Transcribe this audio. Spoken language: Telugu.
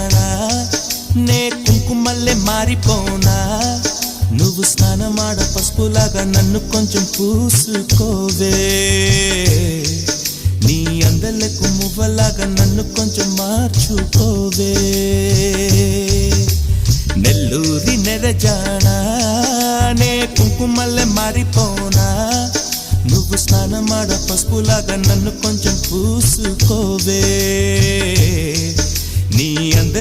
జానా నే కుంకుమల్లే మారిపోనా నువ్వు స్నానమాడ పసుపులాగా నన్ను కొంచెం పూసుకోవే నీ అందలకు మువ్వలాగా నన్ను కొంచెం మార్చుకోవే నెల్లూరి నెరజానా నే కుంకుమల్లే మారిపోనా నువ్వు స్నానమాడ పసుపులాగా నన్ను కొంచెం పూసుకోవే నీ